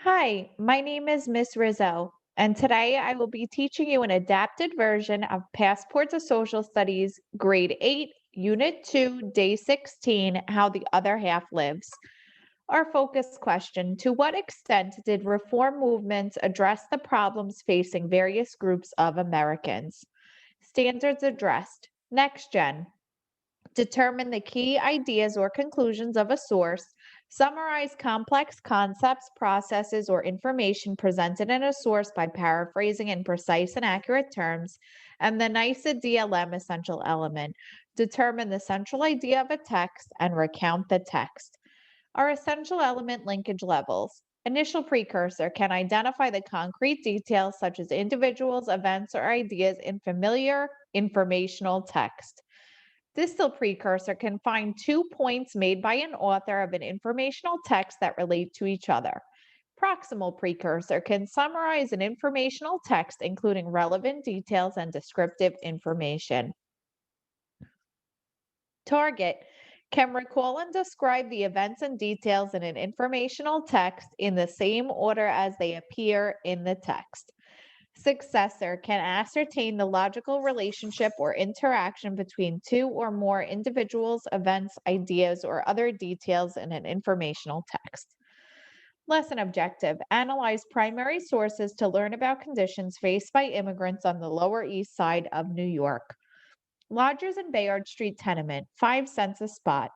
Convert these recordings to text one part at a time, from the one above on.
Hi, my name is Miss Rizzo, and today I will be teaching you an adapted version of Passport to Social Studies, Grade 8, Unit 2, Day 16, How the Other Half Lives. Our focus question: to what extent did reform movements address the problems facing various groups of Americans? Standards addressed. Next Gen. Determine the key ideas or conclusions of a source, summarize complex concepts, processes, or information presented in a source by paraphrasing in precise and accurate terms, and the NICE DLM essential element. Determine the central idea of a text and recount the text. Our essential element linkage levels. Initial precursor can identify the concrete details such as individuals, events, or ideas in familiar informational text. Distal precursor can find 2 points made by an author of an informational text that relate to each other. Proximal precursor can summarize an informational text, including relevant details and descriptive information. Target can recall and describe the events and details in an informational text in the same order as they appear in the text. Successor can ascertain the logical relationship or interaction between two or more individuals, events, ideas, or other details in an informational text. Lesson objective: analyze primary sources to learn about conditions faced by immigrants on the Lower East Side of New York. Lodgers in Bayard Street Tenement, 5 cents a spot.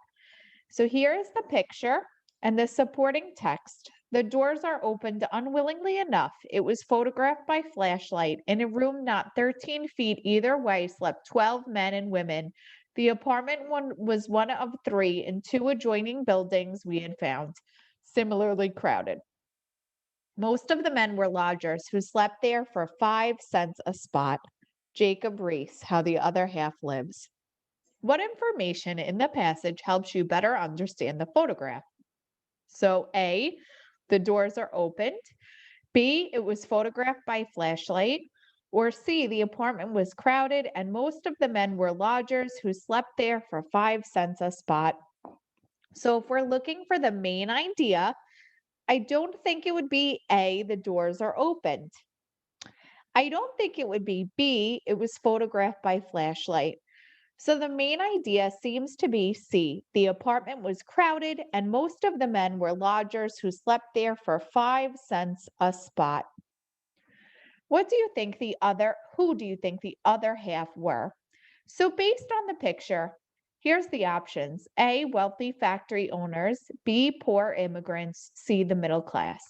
So here is the picture and the supporting text. The doors are opened unwillingly enough. It was photographed by flashlight. In a room not 13 feet either way slept 12 men and women. The apartment was one of three in two adjoining buildings we had found, similarly crowded. Most of the men were lodgers who slept there for 5 cents a spot. Jacob Riis, How the Other Half Lives. What information in the passage helps you better understand the photograph? So, A, the doors are opened. B, it was photographed by flashlight. Or C, the apartment was crowded and most of the men were lodgers who slept there for 5 cents a spot. So, if we're looking for the main idea, I don't think it would be A, the doors are opened. I don't think it would be B, it was photographed by flashlight. So the main idea seems to be C. The apartment was crowded and most of the men were lodgers who slept there for 5 cents a spot. Who do you think the other half were? So based on the picture, here's the options. A, wealthy factory owners. B, poor immigrants. C, the middle class.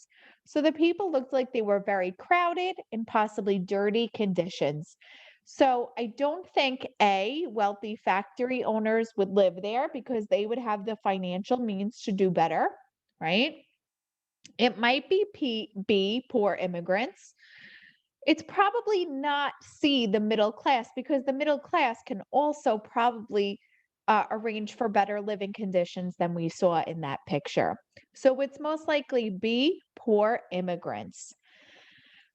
So the people looked like they were very crowded in possibly dirty conditions. So I don't think A, wealthy factory owners would live there because they would have the financial means to do better, right? It might be B, poor immigrants. It's probably not C, the middle class, because the middle class can also probably arrange for better living conditions than we saw in that picture. So it's most likely B, poor immigrants.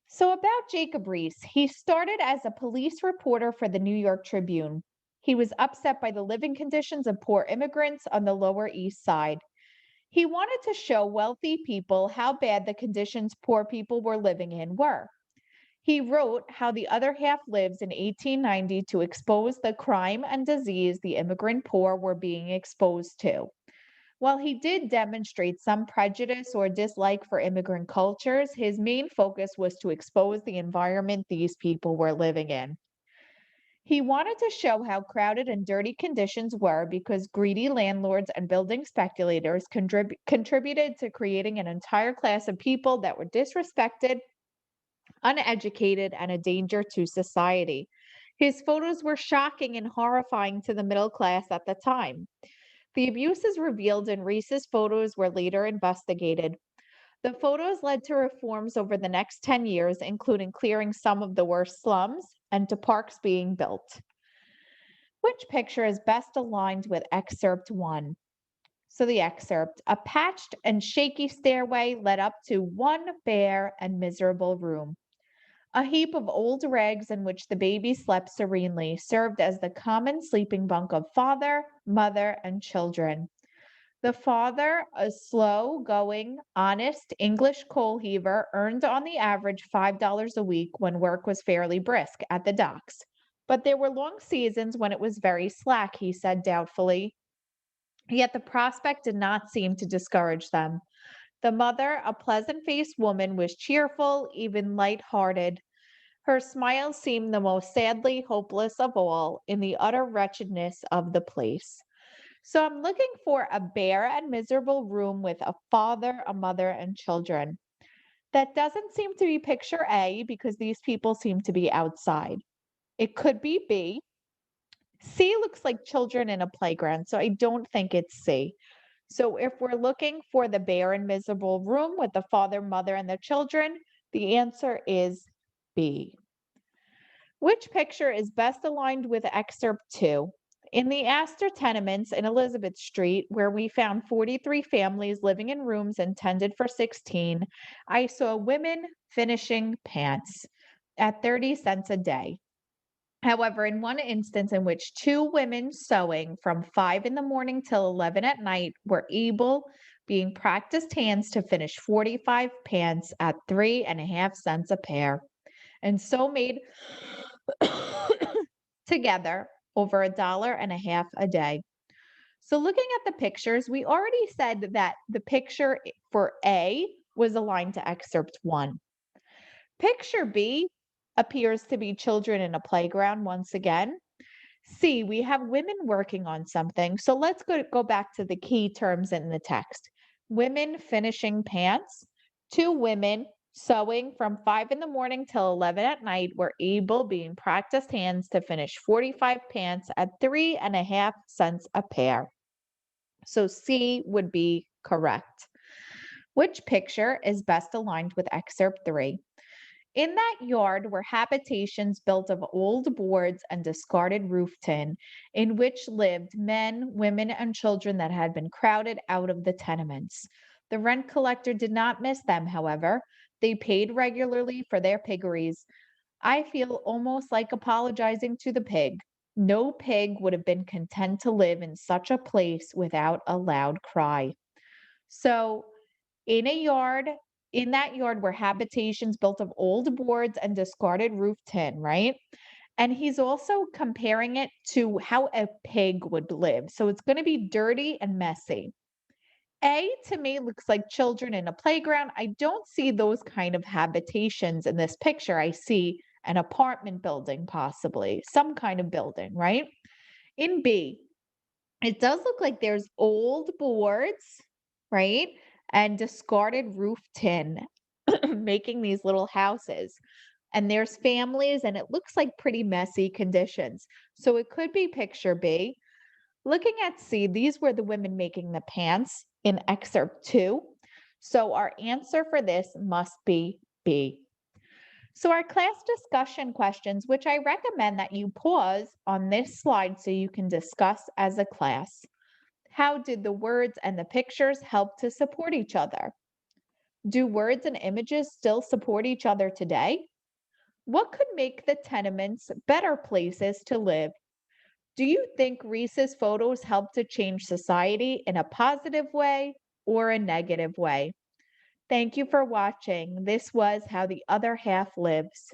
So about Jacob Riis, he started as a police reporter for the New York Tribune. He was upset by the living conditions of poor immigrants on the Lower East Side. He wanted to show wealthy people how bad the conditions poor people were living in were. He wrote How the Other Half Lives in 1890 to expose the crime and disease the immigrant poor were being exposed to. While he did demonstrate some prejudice or dislike for immigrant cultures, his main focus was to expose the environment these people were living in. He wanted to show how crowded and dirty conditions were because greedy landlords and building speculators contributed to creating an entire class of people that were disrespected, uneducated, and a danger to society. His photos were shocking and horrifying to the middle class at the time. The abuses revealed in Riis's photos were later investigated. The photos led to reforms over the next 10 years, including clearing some of the worst slums and to parks being built. Which picture is best aligned with Excerpt 1? So the excerpt: a patched and shaky stairway led up to one bare and miserable room. A heap of old rags in which the baby slept serenely served as the common sleeping bunk of father, mother, and children. The father, a slow-going, honest English coal heaver, earned on the average $5 a week when work was fairly brisk at the docks. But there were long seasons when it was very slack, he said doubtfully. Yet the prospect did not seem to discourage them. The mother, a pleasant-faced woman, was cheerful, even light-hearted. Her smile seemed the most sadly hopeless of all in the utter wretchedness of the place. So I'm looking for a bare and miserable room with a father, a mother, and children. That doesn't seem to be picture A because these people seem to be outside. It could be B. C looks like children in a playground, so I don't think it's C. So if we're looking for the bare and miserable room with the father, mother, and the children, the answer is B. Which picture is best aligned with Excerpt 2? In the Astor tenements in Elizabeth Street, where we found 43 families living in rooms intended for 16, I saw women finishing pants at 30 cents a day. However, in one instance in which two women sewing from 5 in the morning till 11 at night were able, being practiced hands, to finish 45 pants at 3.5 cents a pair, and so made together over $1.50 a day. So looking at the pictures, we already said that the picture for A was aligned to Excerpt 1. Picture B appears to be children in a playground once again. C, we have women working on something. So let's go back to the key terms in the text. Women finishing pants, two women sewing from 5 in the morning till 11 at night were able, being practiced hands, to finish 45 pants at 3.5 cents a pair. So C would be correct. Which picture is best aligned with Excerpt 3? In that yard were habitations built of old boards and discarded roof tin, in which lived men, women, and children that had been crowded out of the tenements. The rent collector did not miss them, however. They paid regularly for their piggeries. I feel almost like apologizing to the pig. No pig would have been content to live in such a place without a loud cry. So, in a yard, in that yard were habitations built of old boards and discarded roof tin, right? And he's also comparing it to how a pig would live. So it's going to be dirty and messy. A to me looks like children in a playground. I don't see those kind of habitations in this picture. I see an apartment building, possibly some kind of building, right? In B, it does look like there's old boards, right? And discarded roof tin making these little houses. And there's families, and it looks like pretty messy conditions. So it could be picture B. Looking at C, these were the women making the pants in Excerpt 2. So our answer for this must be B. So our class discussion questions, which I recommend that you pause on this slide so you can discuss as a class. How did the words and the pictures help to support each other? Do words and images still support each other today? What could make the tenements better places to live? Do you think Riis's photos help to change society in a positive way or a negative way? Thank you for watching. This was How the Other Half Lives.